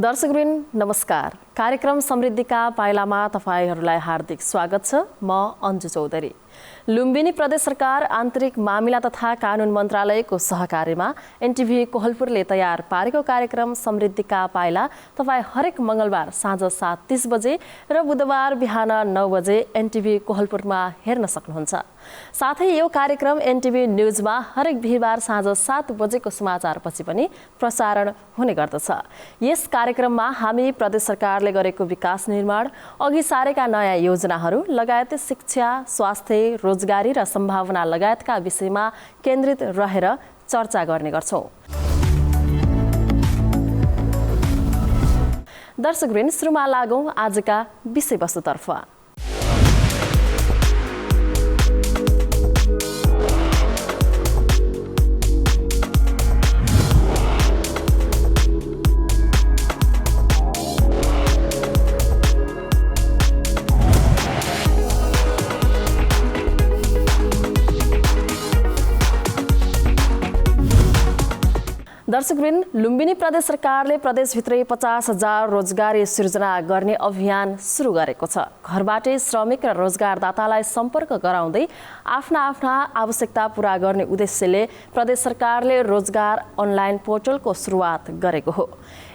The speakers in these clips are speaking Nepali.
दर्शकवृन्द नमस्कार। कार्यक्रम समृद्धिका पाइलामा तपाईहरुलाई हार्दिक स्वागत छ। म अन्जु चौधरी। लुम्बिनी प्रदेश सरकार आन्तरिक मामिला तथा कानुन मन्त्रालयको सहकार्यमा एनटिभी कोहलपुरले तयार पारेको कार्यक्रम समृद्धिका पाइला तपाई हरेक मंगलबार साँझ 7:30 बजे र बुधबार बिहान 9 बजे एनटिभी कोहलपुरमा हेर्न सक्नुहुन्छ। साथै यो कार्यक्रम एनटिभी न्यूजमा हरेक बिहीबार साँझ 7 बजेको समाचारपछि पनि प्रसारण हुने गर्दछ। यस कार्यक्रममा हामी प्रदेश सरकारले गरेको विकास निर्माण, अघि सारेका नयाँ योजनाहरू लगायत शिक्षा, स्वास्थ्य, रोजगारी र सम्भावना लगायतका विषयमा केन्द्रित रहेर चर्चा गर्ने गर्छौं। दर्शकवृन्द, सुरुमा लागौं आजका विषयवस्तुतर्फ। दर्शकवृन्द, लुम्बिनी प्रदेश सरकारले प्रदेशभित्रै 50,000 रोजगारी सृजना गर्ने अभियान सुरु गरेको छ। घरबाटै श्रमिक र रोजगारदातालाई सम्पर्क गराउँदै आफ्ना आवश्यकता पूरा गर्ने उद्देश्यले प्रदेश सरकारले रोजगार अनलाइन पोर्टलको सुरुवात गरेको हो।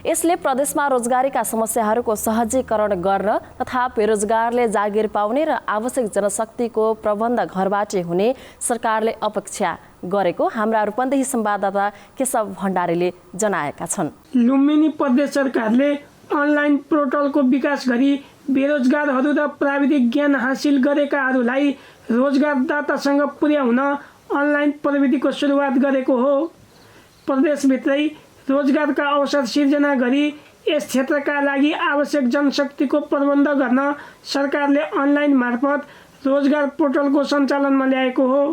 यसले प्रदेशमा रोजगारीका समस्याहरूको सहजीकरण गर्न तथा बेरोजगारले जागिर पाउने र आवश्यक जनशक्तिको प्रबन्ध घरबाटै हुने सरकारले अपेक्षा गरेको हाम्रा रूपन्देही संवाददाता केशव भण्डारीले जनाएका छन्। लुम्बिनी प्रदेश सरकारले अनलाइन पोर्टलको विकास गरी बेरोजगारहरू र प्राविधिक ज्ञान हासिल गरेकाहरूलाई रोजगारदातासँग पुर्याउन अनलाइन प्रविधिको सुरुवात गरेको हो। प्रदेशभित्रै रोजगारका अवसर सिर्जना गरी यस क्षेत्रका लागि आवश्यक जनशक्तिको प्रबन्ध गर्न सरकारले अनलाइन मार्फत रोजगार पोर्टलको सञ्चालनमा ल्याएको हो।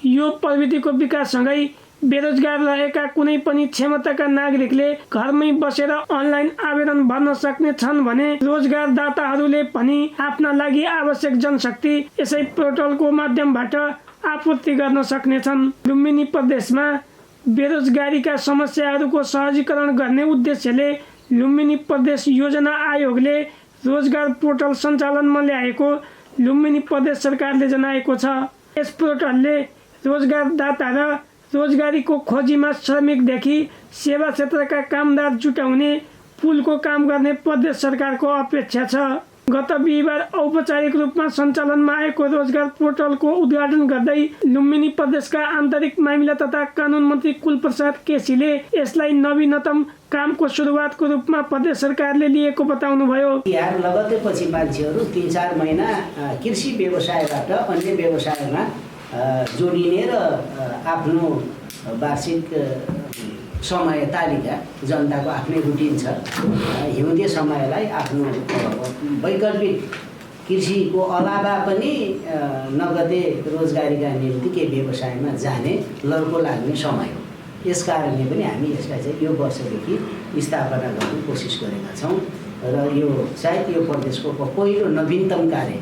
यो प्रविधिको विकाससँगै बेरोजगार रहेका कुनै पनि क्षमताका नागरिकले घरमै बसेर अनलाइन आवेदन भर्न सक्ने छन् भने रोजगारदाताहरूले पनि आफ्ना लागि आवश्यक जनशक्ति यसै पोर्टलको माध्यमबाट आपूर्ति गर्न सक्नेछन्। लुम्बिनी प्रदेशमा बेरोजगारीका समस्याहरूको सहजीकरण गर्ने उद्देश्यले लुम्बिनी प्रदेश योजना आयोगले रोजगार पोर्टल सञ्चालनमा ल्याएको लुम्बिनी प्रदेश सरकारले जनाएको छ। यस पोर्टलले रोजगारदाता र रोजगारीको खोजीमा श्रमिकदेखि सेवा क्षेत्रका कामदार जुटाउने पुलको काम गर्ने प्रदेश सरकारको अपेक्षा छ। गत बिहीबार औपचारिक रूपमा सञ्चालनमा आएको रोजगार पोर्टलको उद्घाटन गर्दै लुम्बिनी प्रदेशका आन्तरिक मामिला तथा कानुन मन्त्री कुलप्रसाद केसीले यसलाई नवीनतम कामको सुरुवातको रूपमा प्रदेश सरकारले लिएको बताउनुभयो। तिहार लगत्तैपछि मान्छेहरू 3-4 महिना कृषि व्यवसायबाट अन्य व्यवसायमा जोडिने र आफ्नो वार्षिक समय तालिका जनताको आफ्नै रुटिन छ। हिउँदे समयलाई आफ्नो वैकल्पिक कृषिको अलावा पनि नगदे रोजगारीका निम्ति केही व्यवसायमा जाने लड्को लाग्ने समय हो। यस कारणले पनि हामी यसलाई चाहिँ यो वर्षदेखि स्थापना गर्ने कोसिस गरेका छौँ र यो सायद यो प्रदेशको पहिलो नवीनतम कार्य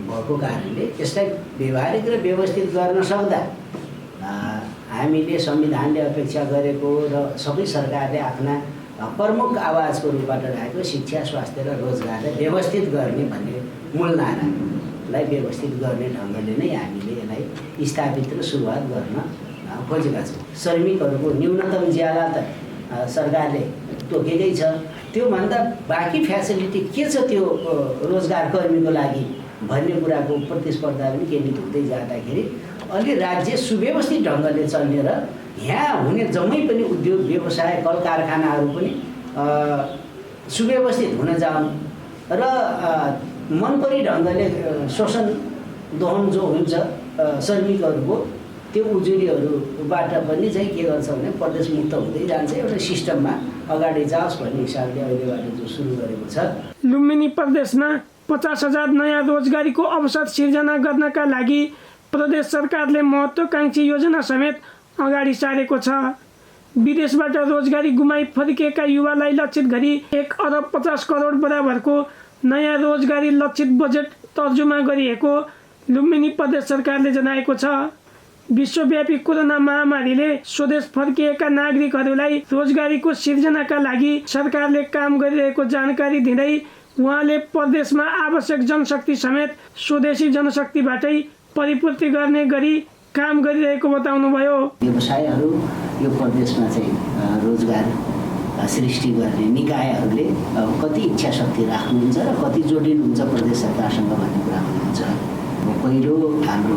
भएको कारणले यसलाई व्यवहारिक र व्यवस्थित गर्न सक्दा हामीले संविधानले अपेक्षा गरेको र सबै सरकारले आफ्ना प्रमुख आवाजको रूपबाट राखेको शिक्षा, स्वास्थ्य र रोजगारलाई व्यवस्थित गर्ने भन्ने मूल नारालाई व्यवस्थित गर्ने ढङ्गले नै हामीले यसलाई स्थापित र सुरुवात गर्न खोजेका छौँ। श्रमिकहरूको न्यूनतम ज्याला त सरकारले तोकेकै छ। त्योभन्दा बाँकी फ्यासिलिटी के छ त्यो रोजगार कर्मीको लागि भन्ने कुराको प्रतिस्पर्धा पनि केन्द्रित हुँदै जाँदाखेरि अलि राज्य सुव्यवस्थित ढङ्गले चल्ने र यहाँ हुने जम्मै पनि उद्योग व्यवसाय कल कारखानाहरू पनि सुव्यवस्थित हुन जाउन् र मनपरी ढङ्गले शोषण दोहन जो हुन्छ श्रमिकहरूको त्यो उजुरीहरूबाट पनि चाहिँ के गर्छ भने प्रदेश मुक्त हुँदै जान्छ। एउटा सिस्टममा अगाडि जाओस् भन्ने हिसाबले अहिलेबाट जो सुरु गरेको छ। लुम्बिनी प्रदेशमा 50,000 नयाँ रोजगारीको अवसर सिर्जना गर्नका लागि प्रदेश सरकारले महत्त्वकांक्षी योजना समेत अगाडि सारेको छ। विदेशबाट रोजगारी गुमाई फर्किएका युवालाई लक्षित गरी 1 अरब 50 करोड बराबरको नयाँ रोजगारी लक्षित बजेट तर्जुमा गरिएको लुम्बिनी प्रदेश सरकारले जनाएको छ। विश्वव्यापी कोरोना महामारीले स्वदेश फर्किएका नागरिकहरूलाई रोजगारीको सिर्जनाका लागि सरकारले काम गरिरहेको जानकारी दिँदै उहाँले प्रदेशमा आवश्यक जनशक्ति समेत स्वदेशी जनशक्तिबाटै परिपूर्ति गर्ने गरी काम गरिरहेको बताउनुभयो। व्यवसायहरू यो प्रदेशमा चाहिँ रोजगार सृष्टि गर्ने निकायहरूले अब कति इच्छा शक्ति राख्नुहुन्छ र कति जोडिनुहुन्छ प्रदेश सरकारसँग भन्ने कुरा हुनुहुन्छ। पहिलो हाम्रो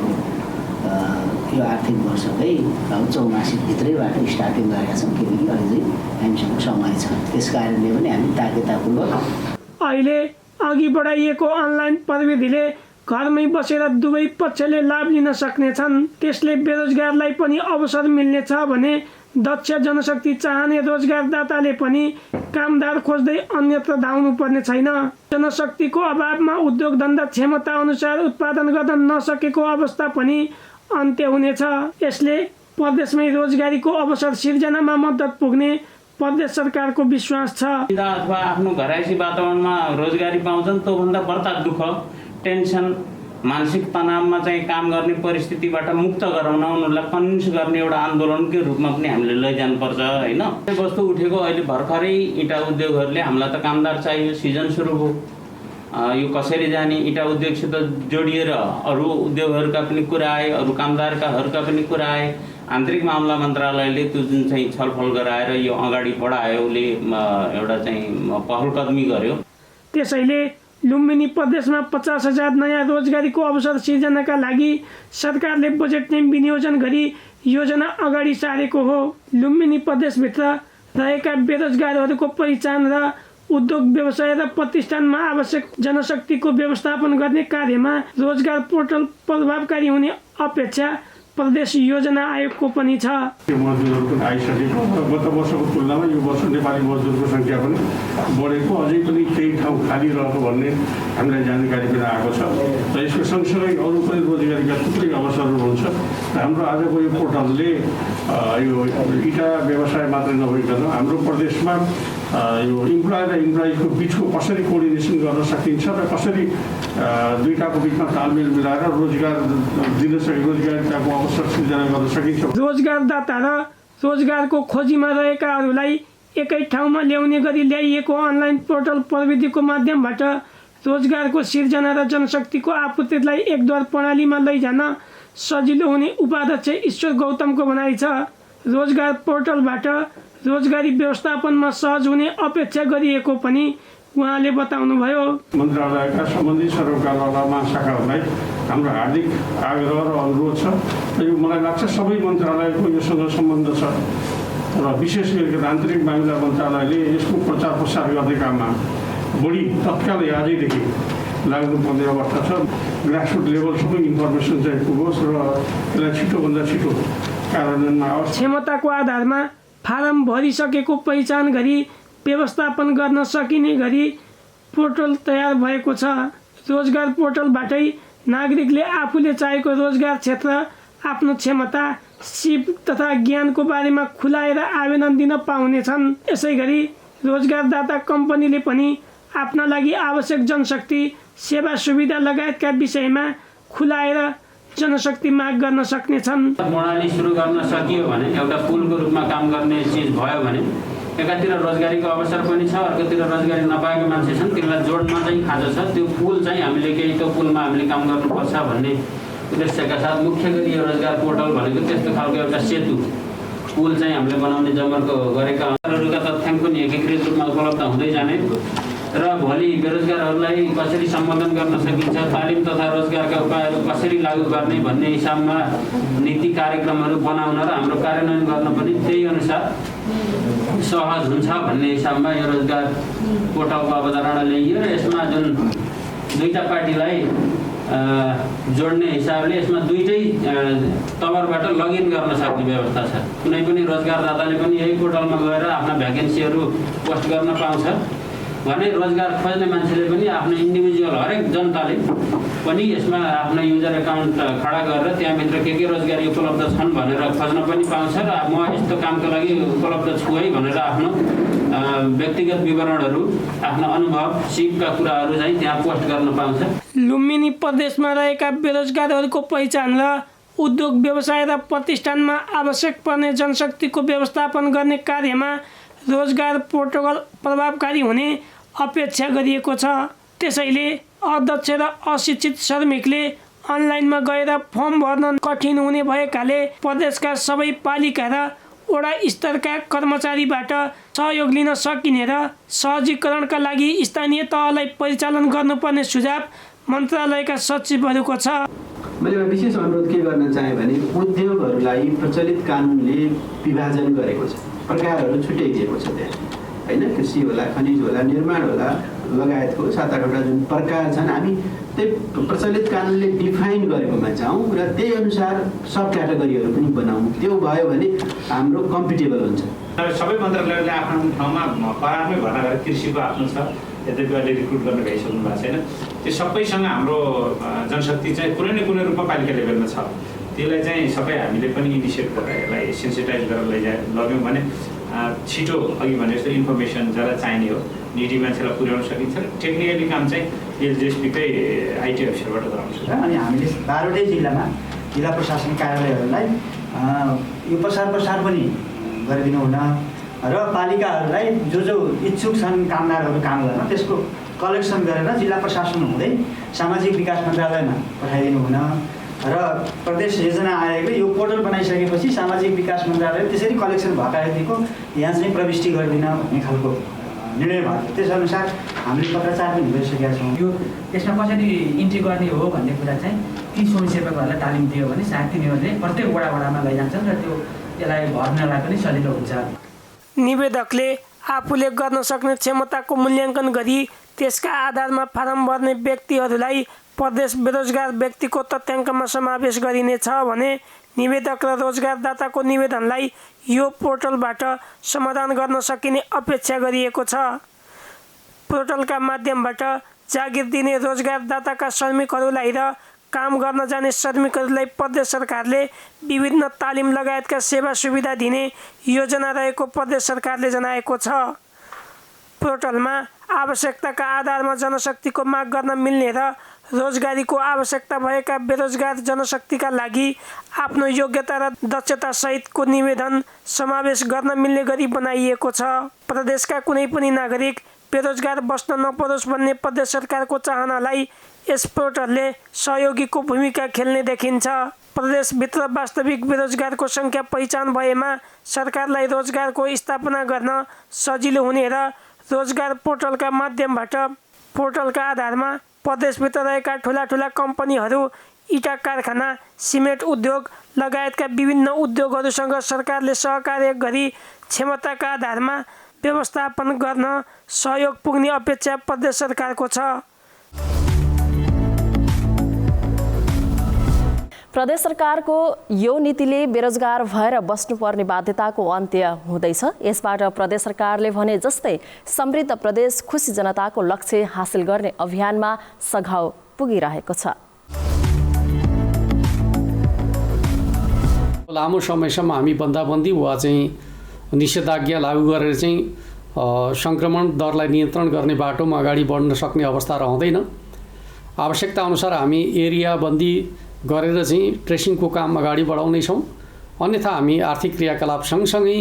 यो आर्थिक वर्षकै 84 भित्रैबाट स्टार्टिङ गरेका छौँ, किनकि अहिले हामीसँग समय छ। त्यस कारणले पनि हामी ताकेतापूर्वक अहिले अघि बढाइएको अनलाइन प्रविधिले घरमै बसेर दुवै पक्षले लाभ लिन सक्नेछन्। त्यसले बेरोजगारलाई पनि अवसर मिल्नेछ भने दक्ष जनशक्ति चाहने रोजगारदाताले पनि कामदार खोज्दै अन्यत्र धाउनु पर्ने छैन। जनशक्तिको अभावमा उद्योग धन्दा क्षमता अनुसार उत्पादन गर्न नसकेको अवस्था पनि अन्त्य हुनेछ। यसले प्रदेशमै रोजगारीको अवसर सिर्जनामा मद्दत पुग्ने प्रदेश सरकारको विश्वास छ। अथवा आफ्नो घरायसी वातावरणमा रोजगारी पाउँछन् त्योभन्दा बढ्ता दुःख, टेन्सन, मानसिक तनावमा चाहिँ काम गर्ने परिस्थितिबाट मुक्त गराउन उनीहरूलाई कन्भिन्स गर्ने एउटा आन्दोलनकै रूपमा पनि हामीले लैजानुपर्छ होइन। वस्तु उठेको अहिले भर्खरै इँटा उद्योगहरूले हामीलाई त कामदार चाहियो, सिजन सुरु भयो, यो कसरी जाने, इँटा उद्योगसित जोडिएर अरू उद्योगहरूका पनि कुरा आए, अरू कामदारकाहरूका पनि कुरा आए। आन्तरिक मामला मन्त्रालयले त्यो जुन चाहिँ छलफल गराएर यो अगाडि बढायो, उसले एउटा चाहिँ पहल कदमी गर्यो। त्यसैले लुम्बिनी प्रदेशमा 50,000 नयाँ रोजगारीको अवसर सिर्जनाका लागि सरकारले बजेट नै विनियोजन गरी योजना अगाडि सारेको हो। लुम्बिनी प्रदेशभित्र रहेका बेरोजगारहरूको पहिचान र उद्योग व्यवसाय र प्रतिष्ठानमा आवश्यक जनशक्तिको व्यवस्थापन गर्ने कार्यमा रोजगार पोर्टल प्रभावकारी हुने अपेक्षा प्रदेश योजना आयोगको पनि छ। यो मजदुरहरू पनि आइसकेको, गत वर्षको तुलनामा यो वर्ष नेपाली मजदुरको सङ्ख्या पनि बढेको, अझै पनि केही ठाउँ खाली रहेको भन्ने हामीलाई जानकारी पनि आएको छ। र यसको सँगसँगै अरू पनि रोजगारीका थुप्रै अवसरहरू हुन्छ। हाम्रो आजको यो पोर्टलले यो इँटा व्यवसाय मात्रै नभइकन हाम्रो प्रदेशमा यो इम्प्लोइ र इम्प्लोइजको बिचको कसरी कोअर्डिनेसन गर्न सकिन्छ र कसरी दुईटाको बिचमा तालमेल मिलाएर रोजगार दिन सकिन्छ, रोजगारीको अवसर सृजना गर्न सकिन्छ। रोजगारदाता र रोजगारको खोजीमा रहेकाहरूलाई एकै ठाउँमा ल्याउने गरी ल्याइएको अनलाइन पोर्टल प्रविधिको माध्यमबाट रोजगारको सिर्जना र जनशक्तिको आपूर्तिलाई एकद्वार प्रणालीमा लैजान सजिलो हुने उपाध्यक्ष ईश्वर गौतमको भनाइ छ। रोजगार पोर्टलबाट रोजगारी व्यवस्थापनमा सहज हुने अपेक्षा गरिएको पनि उहाँले बताउनुभयो। मन्त्रालयका सम्बन्धित सरकारवाला महाशाखाहरूलाई हाम्रो हार्दिक आग्रह र अनुरोध छ। यो मलाई लाग्छ सबै मन्त्रालयको योसँग सम्बन्ध छ र विशेष गरी आन्तरिक मामिला मन्त्रालयले यसको प्रचार प्रसार गर्ने काममा बढी तत्कालै आजैदेखि लाग्नुपर्ने अवस्था छ। ग्रासरुट लेभलसम्म इन्फर्मेसन चाहिँ पुगोस् र यसलाई छिटोभन्दा छिटो कार्यान्वयनमा आओस्। क्षमताको आधारमा फारम भरिसकेको पहिचान गरी व्यवस्थापन गर्न सकिने गरी पोर्टल तयार भएको छ। रोजगार पोर्टलबाटै नागरिकले आफूले चाहेको रोजगार क्षेत्र, आफ्नो क्षमता, सिप तथा ज्ञानको बारेमा खुलाएर आवेदन दिन पाउनेछन्। यसै गरी रोजगारदाता कम्पनीले पनि आफ्ना लागि आवश्यक जनशक्ति, सेवा सुविधा लगायतका विषयमा खुलाएर जनशक्ति माग गर्न सक्नेछन्। प्रणाली सुरु गर्न सकियो भने एउटा पुलको रूपमा काम गर्ने चिज भयो भने एकातिर रोजगारीको अवसर पनि छ, अर्कोतिर रोजगारी नपाएका मान्छे छन्, तिनीहरूलाई जोड्न चाहिँ खाँचो छ। त्यो पुल चाहिँ हामीले केही त्यो पुलमा हामीले काम गर्नुपर्छ भन्ने उद्देश्यका साथ मुख्य गरी यो रोजगार पोर्टल भनेको त्यस्तो खालको एउटा सेतु पुल चाहिँ हामीले बनाउने जमर्को गरेका अरूका तथ्याङ्क पनि एकीकृत रूपमा उपलब्ध हुँदै जाने र भोलि बेरोजगारहरूलाई कसरी सम्बोधन गर्न सकिन्छ, तालिम तथा रोजगारका उपायहरू कसरी लागू गर्ने भन्ने हिसाबमा नीति कार्यक्रमहरू बनाउन र हाम्रो कार्यान्वयन गर्न पनि त्यही अनुसार सहज हुन्छ भन्ने हिसाबमा यो रोजगार पोर्टलको अवधारणा ल्याइयो र यसमा जुन दुईटा पार्टीलाई जोड्ने हिसाबले यसमा दुईटै तवरबाट लगइन गर्न सक्ने व्यवस्था छ। कुनै पनि रोजगारदाताले पनि यही पोर्टलमा गएर आफ्ना भ्याकेन्सीहरू पोस्ट गर्न पाउँछ भने रोजगार खोज्ने मान्छेले पनि आफ्नो इन्डिभिजुअल हरेक जनताले पनि यसमा आफ्नो युजर एकाउन्ट खडा गरेर त्यहाँभित्र के रोजगारी उपलब्ध छन् भनेर खोज्न पनि पाउँछ र म यस्तो कामको लागि उपलब्ध छु है भनेर आफ्नो व्यक्तिगत विवरणहरू, आफ्नो अनुभव, सिपका कुराहरू चाहिँ त्यहाँ पोस्ट गर्न पाउँछ। लुम्बिनी प्रदेशमा रहेका बेरोजगारहरूको पहिचान र उद्योग व्यवसाय र प्रतिष्ठानमा आवश्यक पर्ने जनशक्तिको व्यवस्थापन गर्ने कार्यमा रोजगार पोर्टल प्रभावकारी हुने अपेक्षा गरिएको छ। त्यसैले अध्यक्ष र अशिक्षित श्रमिकले अनलाइनमा गएर फर्म भर्न कठिन हुने भएकाले प्रदेशका सबै पालिका र वडा स्तरका कर्मचारीबाट सहयोग लिन सकिने र सहजीकरणका लागि स्थानीय तहलाई परिचालन गर्नुपर्ने सुझाव मन्त्रालयका सचिवहरूको छ। मैले विशेष अनुरोध के गर्न चाहेँ भने उद्योगहरूलाई प्रचलित कानुनले विभाजन गरेको छ, प्रकारहरू छुट्याइदिएको छ। त्यहाँ होइन, कृषि होला, खनिज होला, निर्माण होला लगायतको 7-8वटा जुन प्रकार छन्, हामी त्यही प्रचलित कानुनले डिफाइन गरेकोमा जाउँ र त्यही अनुसार सब क्याटेगोरीहरू पनि बनाउँ। त्यो भयो भने हाम्रो कम्पिटेबल हुन्छ। सबै मन्त्रालयले आफ्नो ठाउँमा परारमै भर्ना गरेर कृषिको आफ्नो छ, यद्यपि अहिले रिक्रुट गर्न भइसक्नु भएको छैन। त्यो सबैसँग हाम्रो जनशक्ति चाहिँ कुनै न कुनै रूपमा पालिका लेभलमा छ। त्यसलाई चाहिँ सबै हामीले पनि इनिसिएट गरेर यसलाई सेन्सिटाइज गरेर लग्यौँ भने छिटो अघि भने जस्तो इन्फर्मेसन जसलाई चाहिने हो निडी मान्छेलाई पुर्याउन सकिन्छ। टेक्निकली काम चाहिँ एलजिएसपीकै आइटी अफिसरबाट गराउन सक्छ। अनि हामीले 12वटै जिल्लामा जिल्ला प्रशासन कार्यालयहरूलाई यो प्रसार पनि गरिदिनु हुन र पालिकाहरूलाई जो इच्छुक छन् कामदारहरू काम गर्न त्यसको कलेक्सन गरेर जिल्ला प्रशासन हुँदै सामाजिक विकास मन्त्रालयमा पठाइदिनु हुन र प्रदेश योजना आयोगले यो पोर्टल बनाइसकेपछि सामाजिक विकास मन्त्रालय त्यसरी कलेक्सन भएका व्यक्तिको यहाँ चाहिँ प्रविष्टि गरिदिन भन्ने खालको निर्णय भएको। त्यसअनुसार हामीले पत्राचार पनि गरिसकेका छौँ। यो त्यसमा कसरी इन्ट्री गर्ने हो भन्ने कुरा चाहिँ ती स्वयंसेवकहरूलाई तालिम दियो भने सायद तिनीहरूले प्रत्येक वडामा लैजान्छन् र त्यो यसलाई भर्नलाई पनि सजिलो हुन्छ। निवेदकले आफूले गर्न सक्ने क्षमताको मूल्याङ्कन गरी त्यसका आधारमा फारम भर्ने व्यक्तिहरूलाई प्रदेश बेरोजगार व्यक्तिको तथ्याङ्कमा समावेश गरिनेछ भने निवेदक र रोजगारदाताको निवेदनलाई यो पोर्टलबाट समाधान गर्न सकिने अपेक्षा गरिएको छ। पोर्टलका माध्यमबाट जागिर दिने रोजगारदाताका श्रमिकहरूलाई र काम गर्न जाने श्रमिकहरूलाई प्रदेश सरकारले विभिन्न तालिम लगायतका सेवा सुविधा दिने योजना रहेको प्रदेश सरकारले जनाएको छ। पोर्टलमा आवश्यकताका आधारमा जनशक्तिको माग गर्न मिल्ने र रोजगारीको आवश्यकता भएका बेरोजगार जनशक्तिका लागि आफ्नो योग्यता र दक्षता सहितको निवेदन समावेश गर्न मिल्ने गरी बनाइएको छ। प्रदेशका कुनै पनि नागरिक बेरोजगार बस्न नपरोस् भन्ने प्रदेश सरकारको चाहनालाई यस पोर्टलले सहयोगीको भूमिका खेल्ने देखिन्छ। प्रदेशभित्र वास्तविक बेरोजगारको सङ्ख्या पहिचान भएमा सरकारलाई रोजगारको स्थापना गर्न सजिलो हुने र रोजगार पोर्टलका माध्यमबाट पोर्टलका आधारमा प्रदेशभित्र रहेका ठुला कम्पनीहरू, इटा कारखाना, सिमेन्ट उद्योग लगायतका विभिन्न उद्योगहरूसँग सरकारले सहकार्य गरी क्षमताका आधारमा व्यवस्थापन गर्न सहयोग पुग्ने अपेक्षा प्रदेश सरकारको छ। प्रदेश सरकारको यो नीतिले बेरोजगार भएर बस्नुपर्ने बाध्यताको अन्त्य हुँदैछ। यसबाट प्रदेश सरकारले भने जस्तै समृद्ध प्रदेश खुसी जनताको लक्ष्य हासिल गर्ने अभियानमा सघाउ पुगिरहेको छ। लामो समयसम्म हामी बन्दाबन्दी वा चाहिँ निषेधाज्ञा लागू गरेर चाहिँ सङ्क्रमण दरलाई नियन्त्रण गर्ने बाटोमा अगाडि बढ्न सक्ने अवस्था रहँदैन। आवश्यकता अनुसार हामी एरिया बन्दी गरेर चाहिँ ट्रेसिङको काम अगाडि बढाउनेछौँ। अन्यथा हामी आर्थिक क्रियाकलाप सँगसँगै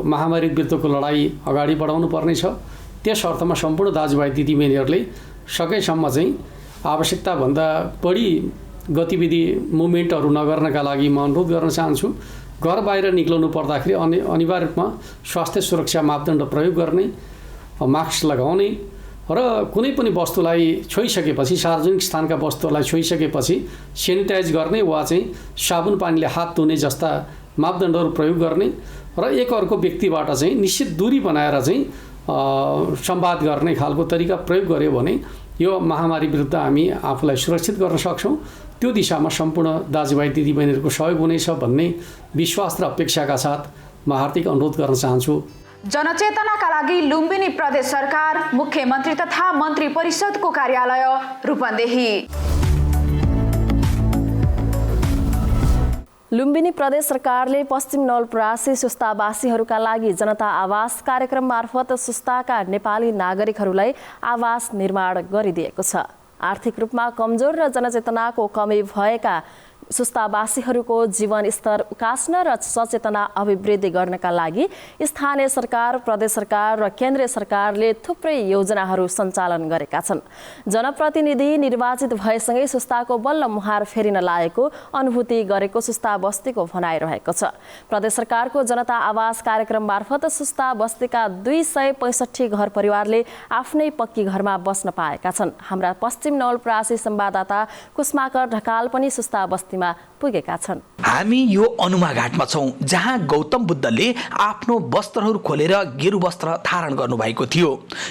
महामारी विरुद्धको लडाइँ अगाडि बढाउनु पर्नेछ। त्यस अर्थमा सम्पूर्ण दाजुभाइ दिदीबहिनीहरूले सकेसम्म चाहिँ आवश्यकताभन्दा बढी गतिविधि मुभमेन्टहरू नगर्नका लागि म अनुरोध गर्न चाहन्छु। घर बाहिर निक्लनु पर्दाखेरि अनिवार्य रूपमा स्वास्थ्य सुरक्षा मापदण्ड प्रयोग गर्ने, मास्क लगाउने र कुनै पनि वस्तुलाई छोइसकेपछि सार्वजनिक स्थानका वस्तुहरूलाई छोइसकेपछि सेनिटाइज गर्ने वा चाहिँ साबुन पानीले हात धुने जस्ता मापदण्डहरू प्रयोग गर्ने र एकअर्को व्यक्तिबाट चाहिँ निश्चित दूरी बनाएर चाहिँ संवाद गर्ने खालको तरिका प्रयोग गर्यो भने यो महामारी विरुद्ध हामी आफूलाई सुरक्षित गर्न सक्छौँ। त्यो दिशामा सम्पूर्ण दाजुभाइ दिदीबहिनीहरूको सहयोग हुनेछ भन्ने विश्वास र अपेक्षाका साथ म हार्दिक अनुरोध गर्न चाहन्छु। जनचेतनाका लागि लुम्बिनी प्रदेश सरकार, मुख्यमन्त्री तथा मन्त्री परिषदको कार्यालय रूपन्देही। लुम्बिनी प्रदेश सरकारले पश्चिम नवलपरासी सुस्तावासीहरूका लागि जनता आवास कार्यक्रम मार्फत सुस्ताका नेपाली नागरिकहरूलाई आवास निर्माण गरिदिएको छ। आर्थिक रूपमा कमजोर र जनचेतनाको कमी भएका सुस्तावासीहरूको जीवन स्तर उकास्न र सचेतना अभिवृद्धि गर्नका लागि स्थानीय सरकार, प्रदेश सरकार र केन्द्रीय सरकारले थुप्रै योजनाहरू सञ्चालन गरेका छन्। जनप्रतिनिधि निर्वाचित भएसँगै सुस्ताको बल्ल मुहार फेरिन लागेको अनुभूति गरेको सुस्ता बस्तीको भनाइरहेको छ। प्रदेश सरकारको जनता आवास कार्यक्रम मार्फत सुस्ता बस्तीका 265 घर परिवारले आफ्नै पक्की घरमा बस्न पाएका छन्। हाम्रा पश्चिम नवलपरासी संवाददाता कुसमाकर ढकाल पनि सुस्ता बस्तीमा पुगेका छन्। हामी यो अनुमा घाटमा छौं, जहाँ गौतम बुद्धले आफ्नो वस्त्रहरू खोलेर गेरु वस्त्र धारण गर्नुभएको थियो।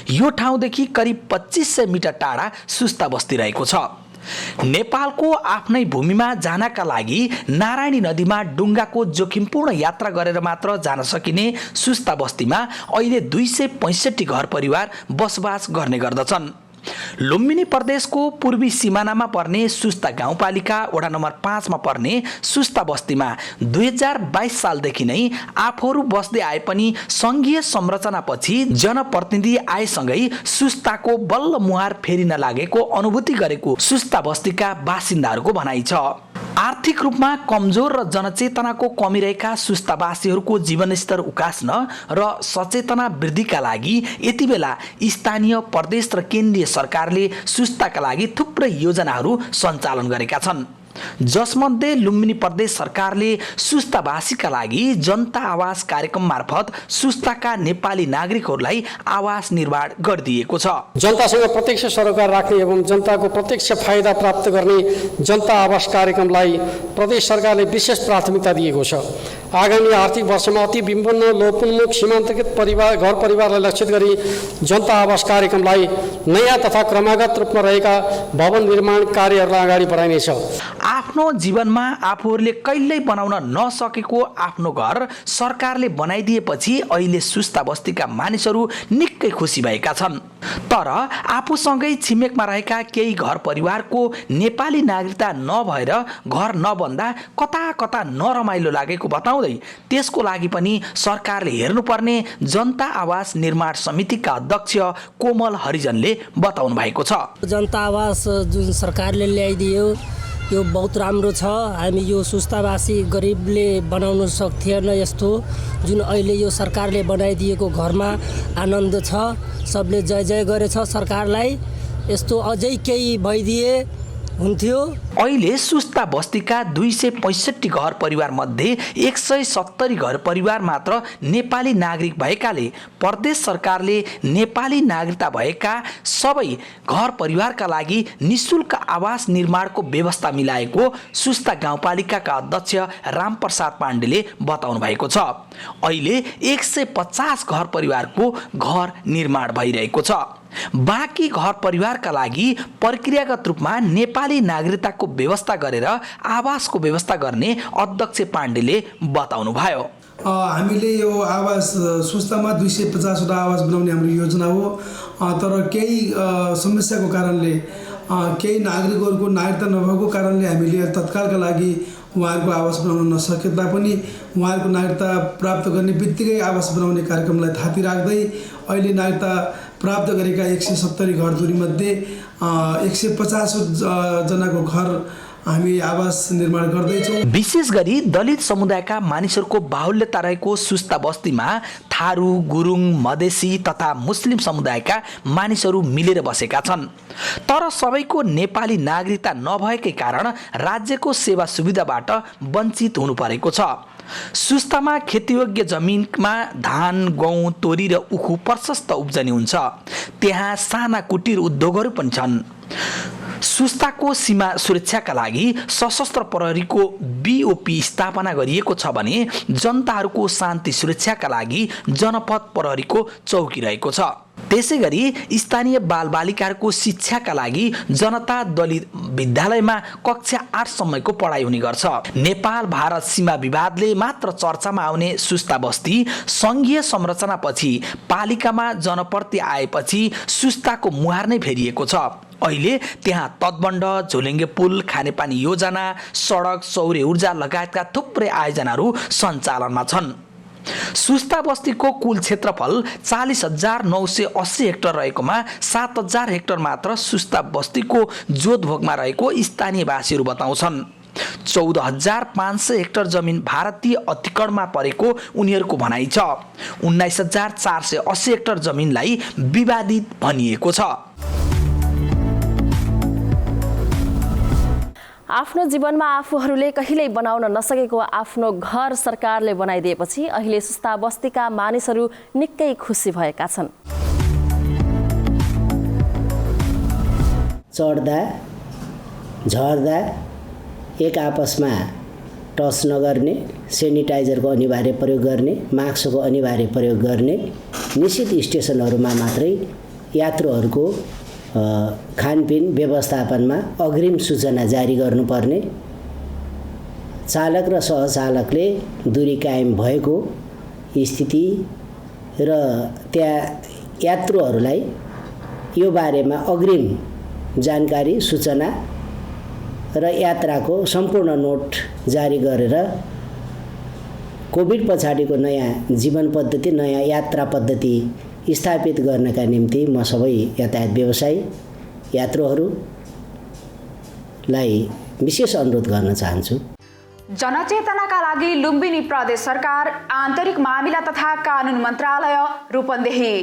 यो ठाउँदेखि करिब 2500 मिटर टाढा सुस्ता बस्ती रहेको छ। नेपालको आफ्नै भूमिमा जानका लागि नारायणी नदीमा डुङ्गाको जोखिमपूर्ण यात्रा गरेर मात्र जान सकिने सुस्ता बस्तीमा अहिले 265 घर परिवार बसोबास गर्ने गर्दछन्। लुम्बिनी प्रदेशको पूर्वी सिमानामा पर्ने सुस्ता गाउँपालिका वडा नम्बर 5 मा पर्ने सुस्ता बस्तीमा 2022 सालदेखि नै आफूहरू बस्दै आए पनि संघीय संरचनापछि जनप्रतिनिधि आएसँगै सुस्ताको बल्ल मुहार फेरिन लागेको अनुभूति गरेको सुस्ता बस्तीका बासिन्दाहरूको भनाइ छ। आर्थिक रूपमा कमजोर र जनचेतनाको कमी रहेका सुस्तावासीहरूको जीवनस्तर उकास्न र सचेतना वृद्धिका लागि यति बेला स्थानीय, प्रदेश र केन्द्रीय सरकारले सुस्ताका लागि थुप्रै योजनाहरू सञ्चालन गरेका छन्। जसमध्ये लुम्बिनी प्रदेश सरकारले सुस्तावासीका लागि जनता आवास कार्यक्रम मार्फत सुस्ताका नेपाली नागरिकहरूलाई आवास निर्माण गरिदिएको छ। जनतासँग प्रत्यक्ष सरोकार राख्ने एवं जनताको प्रत्यक्ष फाइदा प्राप्त गर्ने जनता आवास कार्यक्रमलाई प्रदेश सरकारले विशेष प्राथमिकता दिएको छ। आगामी आर्थिक वर्षमा अति विभिन्न लोपोन्मुख सीमान्तकृत घर परिवारलाई लक्षित गरी जनता आवास कार्यक्रमलाई नयाँ तथा क्रमागत रूपमा रहेका भवन निर्माण कार्यहरूलाई अगाडि बढाइनेछ। आफ्नो जीवनमा आफूहरूले कहिल्यै बनाउन नसकेको आफ्नो घर सरकारले बनाइदिएपछि अहिले सुस्ता बस्तीका मानिसहरू निकै खुसी भएका छन्। तर आफूसँगै छिमेकमा रहेका केही घर परिवारको नेपाली नागरिकता नभएर घर नबन्दा कता कता नरमाइलो लागेको बताउँदै त्यसको लागि पनि सरकारले हेर्नुपर्ने जनता आवास निर्माण समितिका अध्यक्ष कोमल हरिजनले बताउनु भएको छ। जनता आवास जुन सरकारले ल्याइदियो यो बहुत राम्रो छ। हामी यो सुस्तावासी गरिबले बनाउन सक्थेन यस्तो जुन अहिले यो सरकारले बनाइदिएको घरमा आनन्द छ। सबले जय जय गरेछ सरकारलाई। यस्तो अझै केही भइदिए हुन्थ्यो। अहिले सुस्ता बस्तीका 265 घर परिवार मध्ये 170 घर परिवार मात्र नेपाली नागरिक भएकाले प्रदेश सरकारले नेपाली नागरिकता भएका सबै घर परिवारका लागि निशुल्क आवास निर्माणको व्यवस्था मिलाएको सुस्ता गाउँपालिकाका अध्यक्ष रामप्रसाद पाण्डेले बताउनु भएको छ। अहिले 150 घर परिवारको घर निर्माण भइरहेको छ। बाँकी घर परिवारका लागि प्रक्रियागत रूपमा नेपाली नागरिकताको व्यवस्था गरेर आवासको व्यवस्था गर्ने अध्यक्ष पाण्डेले बताउनु भयो। हामीले यो आवास सुस्तामा 250 वटा आवास बनाउने हाम्रो योजना हो। तर केही समस्याको कारणले केही नागरिकहरूको नागरिकता नभएको कारणले हामीले तत्कालका लागि उहाँहरूको आवास बनाउन नसके तापनि उहाँहरूको नागरिकता प्राप्त गर्ने बित्तिकै आवास बनाउने कार्यक्रमलाई थाती राख्दै अहिले नागरिकता प्राप्त गरेका 170 घर दूरीमध्ये 150 जनाको घर हामी आवास निर्माण गर्दैछौँ। विशेष गरी दलित समुदायका मानिसहरूको बाहुल्यता रहेको सुस्ता बस्तीमा थारू, गुरुङ, मधेसी तथा मुस्लिम समुदायका मानिसहरू मिलेर बसेका छन्। तर सबैको नेपाली नागरिकता नभएकै कारण राज्यको सेवा सुविधाबाट वञ्चित हुनु परेको छ। सुस्तामा खेतीयोग्य जमिनमा धान, गहुँ, तोरी र उखु प्रशस्त उब्जनी हुन्छ। त्यहाँ साना कुटीर उद्योगहरू पनि छन्। सुस्ताको सीमा सुरक्षाका लागि सशस्त्र प्रहरीको बीओपी स्थापना गरिएको छ भने जनताहरूको शान्ति सुरक्षाका लागि जनपद प्रहरीको चौकी रहेको छ। त्यसैगरी स्थानीय बालबालिकाहरूको शिक्षाका लागि जनता दलित विद्यालयमा कक्षा 8 सम्मको पढाइ हुने गर्छ। नेपाल भारत सीमा विवादले मात्र चर्चामा आउने सुस्ता बस्ती संघीय संरचनापछि पालिकामा जनप्रति आएपछि सुस्ताको मुहार नै फेरिएको छ। अहिले त्यहाँ तटबन्ध, झोलेङ्गे पुल, खानेपानी योजना, सडक, सौर्य ऊर्जा लगायतका थुप्रै आयोजनाहरू सञ्चालनमा छन्। सुस्ता बस्तीको कुल क्षेत्रफल 40,980 हेक्टर रहेकोमा 7,000 हेक्टर मात्र सुस्ता बस्तीको जोतभोगमा रहेको स्थानीयवासीहरू बताउँछन्। 14,500 हेक्टर जमिन भारतीय अधिकरणमा परेको उनीहरूको भनाइ छ। 19,480 हेक्टर जमिनलाई विवादित भनिएको छ। आफ्नो जीवनमा आफूहरूले कहिल्यै बनाउन नसकेको आफ्नो घर सरकारले बनाइदिएपछि अहिले सुस्ता बस्तीका मानिसहरू निकै खुसी भएका छन्। चढ्दा झर्दा एक आपसमा टच नगर्ने, सेनिटाइजरको अनिवार्य प्रयोग गर्ने, मास्कको अनिवार्य प्रयोग गर्ने, निश्चित स्टेसनहरूमा मात्रै यात्रुहरूको खानपिन व्यवस्थापनमा अग्रिम सूचना जारी गर्नुपर्ने, चालक र सहचालकले दूरी कायम भएको स्थिति र त्यहाँ यात्रुहरूलाई यो बारेमा अग्रिम जानकारी सूचना र यात्राको सम्पूर्ण नोट जारी गरेर कोभिड पछाडिको नयाँ जीवन पद्धति, नयाँ यात्रा पद्धति स्थापित गर्नका निम्ति म सबै यातायात व्यवसायी यात्रुहरूलाई विशेष अनुरोध गर्न चाहन्छु। जनचेतनाका लागि लुम्बिनी प्रदेश सरकार, आन्तरिक मामिला तथा कानुन मन्त्रालय, रूपन्देही।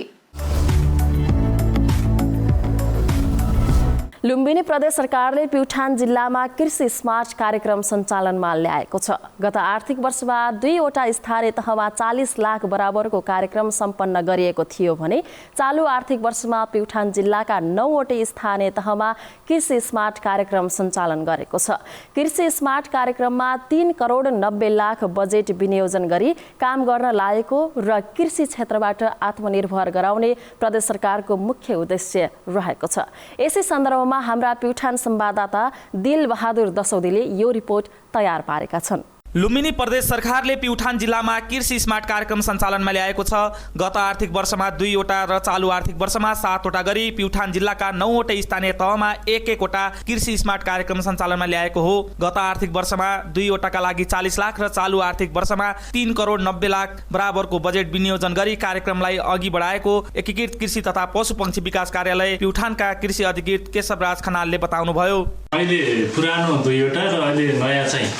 लुम्बिनी प्रदेश सरकारले प्युठान जिल्लामा कृषि स्मार्ट कार्यक्रम सञ्चालनमा ल्याएको छ। गत आर्थिक वर्षमा 2वटा स्थानीय तहमा 40 लाख बराबरको कार्यक्रम सम्पन्न गरिएको थियो भने चालु आर्थिक वर्षमा प्युठान जिल्लाका 9वटै स्थानीय तहमा कृषि स्मार्ट कार्यक्रम सञ्चालन गरेको छ। कृषि स्मार्ट कार्यक्रममा 3 करोड 90 लाख बजेट विनियोजन गरी काम गर्न लागेको र कृषि क्षेत्रबाट आत्मनिर्भर गराउने प्रदेश सरकारको मुख्य उद्देश्य रहेको छ। यसै सन्दर्भमा हाम्रा प्युठान संवाददाता दिल बहादुर दसौदीले यो रिपोर्ट तयार पारेका छन्। लुम्बिनी प्रदेश सरकारले प्युठान जिल्लामा कृषि स्मार्ट कार्यक्रम सञ्चालनमा ल्याएको छ। गत आर्थिक वर्षमा 2वटा र चालु आर्थिक वर्षमा 7वटा गरी प्युठान जिल्लाका 9वटै स्थानीय तहमा 1-1वटा कृषि स्मार्ट कार्यक्रम सञ्चालनमा ल्याएको हो। गत आर्थिक वर्षमा 2वटाका लागि 40 लाख र चालु आर्थिक वर्षमा 3 करोड 90 लाख बराबरको बजेट विनियोजन गरी कार्यक्रमलाई अघि बढाएको एकीकृत कृषि तथा पशुपक्षी विकास कार्यालय प्युठानका कृषि अधिकृत केशवराज खनालले बताउनुभयो। अहिले पुरानो 2वटा र अहिले नयाँ चाहिँ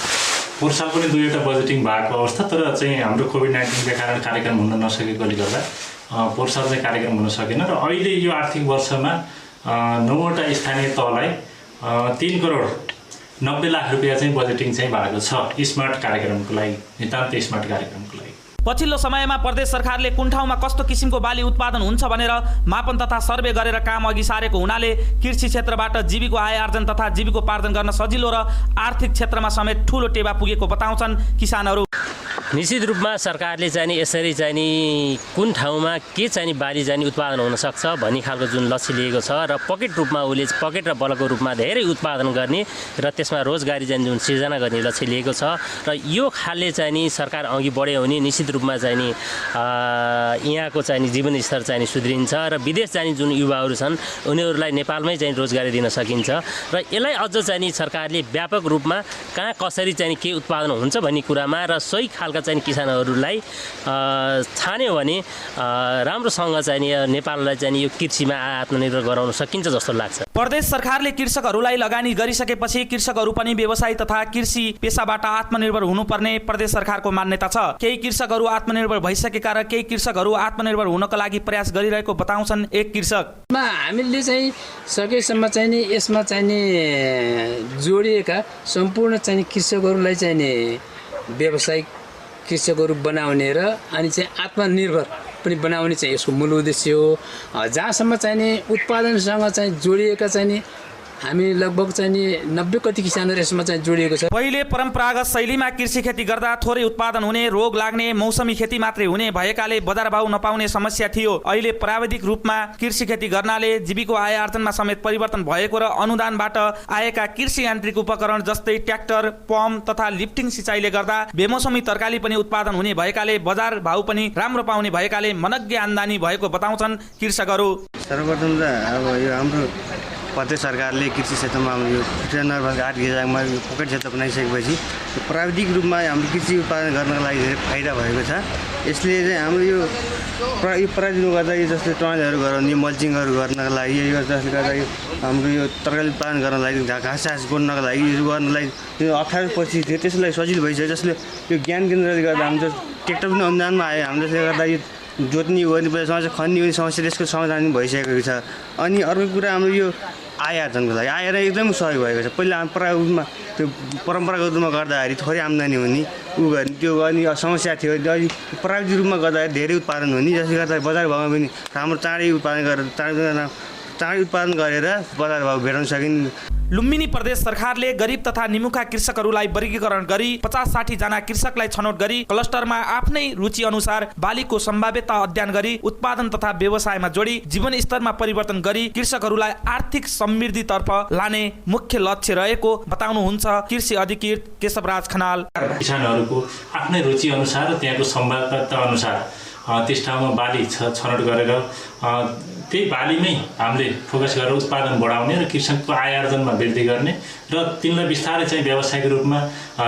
पोहोर साल पनि 2वटा बजेटिङ भएको अवस्था, तर चाहिँ हाम्रो कोभिड-19 का कारण कार्यक्रम हुन नसकेकोले गर्दा पोहोर साल चाहिँ कार्यक्रम हुन सकेन र अहिले यो आर्थिक वर्षमा 9वटा स्थानीय तहलाई 3 करोड 90 लाख रुपियाँ चाहिँ बजेटिङ चाहिँ भएको छ स्मार्ट कार्यक्रमको लागि, नितान्त स्मार्ट कार्यक्रमको लागि। पछिल्लो समयमा प्रदेश सरकारले कुन ठाउँमा कस्तो किसिमको बाली उत्पादन हुन्छ भनेर मापन तथा सर्वे गरेर काम अघि सारेको हुनाले कृषि क्षेत्रबाट जीविको आय आर्जन तथा जीविकोपार्जन गर्न सजिलो र आर्थिक क्षेत्रमा समेत ठूलो टेवा पुगेको बताउँछन् किसानहरू। निश्चित रूपमा सरकारले चाहिँ यसरी चाहिँ कुन ठाउँमा के चाहिँ बाली चाहिँ उत्पादन हुन सक्छ भन्ने खालको जुन लक्ष्य लिएको छ र पकेट रूपमा उसले पकेट र बलको रूपमा धेरै उत्पादन गर्ने र त्यसमा रोजगारी चाहिँ जुन सिर्जना गर्ने लक्ष्य लिएको छ र यो खालले चाहिँ सरकार अघि बढ्यो भने निश्चित रूपमा चाहिँ यहाँको चाहिँ जीवनस्तर चाहिँ सुध्रिन्छ र विदेश जाने जुन युवाहरू छन् उनीहरूलाई नेपालमै चाहिँ रोजगारी दिन सकिन्छ र यसलाई अझ चाहिँ सरकारले व्यापक रूपमा कहाँ कसरी चाहिँ के उत्पादन हुन्छ भन्ने कुरामा र सही खालका चाहिँ किसानहरूलाई छान्यो भने राम्रोसँग चाहिँ नेपाललाई चाहिँ यो कृषिमा आत्मनिर्भर गराउन सकिन्छ जस्तो लाग्छ। प्रदेश सरकारले कृषकहरूलाई लगानी गरिसकेपछि कृषकहरू पनि व्यवसाय तथा कृषि पेसाबाट आत्मनिर्भर हुनुपर्ने प्रदेश सरकारको मान्यता छ। केही कृषकहरू आत्मनिर्भर भइसकेका र केही कृषकहरू आत्मनिर्भर हुनका लागि प्रयास गरिरहेको बताउँछन् एक कृषक। हामीले चाहिँ सकेसम्म चाहिँ नि यसमा चाहिँ नि जोडिएका सम्पूर्ण चाहिँ कृषकहरूलाई चाहिँ नि व्यावसायिक कृषकहरू बनाउने र अनि चाहिँ आत्मनिर्भर पनि बनाउने चाहिँ यसको मूल उद्देश्य हो। जहाँसम्म चाहिँ नि उत्पादनसँग चाहिँ जोडिएका चाहिँ नि हामी लगभग चाहिँ नि 90 कति किसानहरू यसमा चाहिँ जोडिएको छ। पहिले परम्परागत शैलीमा कृषि खेती गर्दा थोरै उत्पादन हुने, रोग लाग्ने, मौसमी खेती मात्रै हुने भएकाले बजार भाउ नपाउने समस्या थियो। अहिले प्राविधिक रूपमा कृषि खेती गर्नाले जीविको आय आर्जनमा समेत परिवर्तन भएको र अनुदानबाट आएका कृषि यान्त्रिक उपकरण जस्तै ट्र्याक्टर, पम्प तथा लिफ्टिङ सिँचाइले गर्दा बेमौसमी तरकारी पनि उत्पादन हुने भएकाले बजार भाउ पनि राम्रो पाउने भएकाले मनग्गे आम्दानी भएको बताउँछन् कृषकहरू। सर्वप्रथम त अब यो हाम्रो प्रदेश सरकारले कृषि क्षेत्रमा यो किसानहरूको आर्थिक हिसाबमा पकेट क्षेत्र बनाइसकेपछि प्राविधिक रूपमा हाम्रो कृषि उत्पादन गर्नको लागि धेरै फाइदा भएको छ। यसले चाहिँ हाम्रो यो प्राविधिकले गर्दा यो जस्तै टर्नहरू गराउने मल्चिङहरू गर्नको लागि यो जसले गर्दा यो हाम्रो यो तरकारी उत्पादन गर्नको लागि घाँस गोड्नको लागि यो गर्नलाई यो अप्ठ्यारो परिस्थिति थियो, त्यसलाई सजिलो भइसक्यो। जसले यो ज्ञान केन्द्रले गर्दा हाम्रो ट्र्याक्टर पनि अनुदानमा आयो, हाम्रो त्यसले गर्दा यो जोत्ने गर्ने समस्या खन्ने गर्ने समस्या त्यसको समाधान भइसकेको छ। अनि अर्को कुरा हाम्रो यो आय आर्जनको लागि आएर एकदमै सहयोग भएको छ। पहिला रूपमा त्यो परम्परागत रूपमा गर्दाखेरि थोरै आम्दानी हुने गर्ने त्यो गर्ने समस्या थियो। अहिले प्राविधिक रूपमा गर्दाखेरि धेरै उत्पादन हुने, जसले गर्दा बजार भाउमा पनि राम्रो चाँडै उत्पादन गरेर बजार भाउ भेट्न सकिने। लुम्बिनी प्रदेश सरकारले गरिब तथा निमुखा कृषकहरूलाई वर्गीकरण गरी 50-60 जना कृषकलाई छनौट गरी क्लस्टरमा आफ्नै रुचि अनुसार बालीको सम्भाव्यता अध्ययन गरी उत्पादन तथा व्यवसायमा जोडी जीवन स्तरमा परिवर्तन गरी कृषकहरूलाई आर्थिक समृद्धितर्फ लाने मुख्य लक्ष्य रहेको बताउनुहुन्छ कृषि अधिकृत केशवराज खनाल। किसानहरूको आफ्नै रुचि अनुसार त्यहाँको सम्भाव्यता अनुसार त्यस ठाउँमा बाली छनौट गरेर त्यही बालीमै हामीले फोकस गरेर उत्पादन बढाउने र कृषकको आय आर्जनमा वृद्धि गर्ने र तिनलाई बिस्तारै चाहिँ व्यावसायिक रूपमा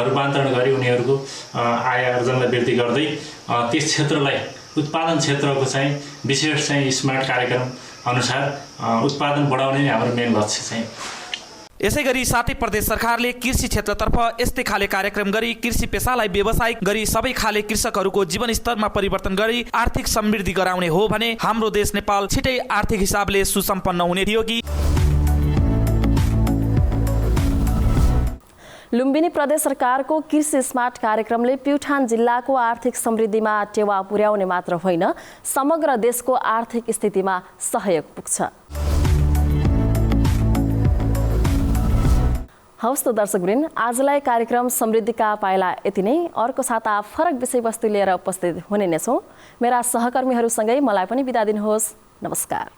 रूपान्तरण गरी उनीहरूको आय आर्जनलाई वृद्धि गर्दै त्यस क्षेत्रलाई उत्पादन क्षेत्रको चाहिँ विशेष चाहिँ स्मार्ट कार्यक्रम अनुसार उत्पादन बढाउने नै हाम्रो मेन लक्ष्य चाहिँ। यसैगरी साथै प्रदेश सरकारले कृषि क्षेत्रतर्फ यस्तै खाले कार्यक्रम गरी कृषि पेसालाई व्यावसायिक गरी सबै खाले कृषकहरूको जीवन स्तरमा परिवर्तन गरी आर्थिक समृद्धि गराउने हो भने हाम्रो देश नेपाल छिटै आर्थिक हिसाबले सुसम्पन्न हुने थियो कि। लुम्बिनी प्रदेश सरकारको कृषि स्मार्ट कार्यक्रमले प्युठान जिल्लाको आर्थिक समृद्धिमा टेवा पुर्याउने मात्र होइन, समग्र देशको आर्थिक स्थितिमा सहयोग पुग्छ। हवस् त दर्शकवृन्द, आजलाई कार्यक्रम समृद्धिका पाइला यति नै। अर्को साता फरक विषयवस्तु लिएर उपस्थित हुने नै छौँ। मेरा सहकर्मीहरूसँगै मलाई पनि बिदा दिनुहोस्। नमस्कार।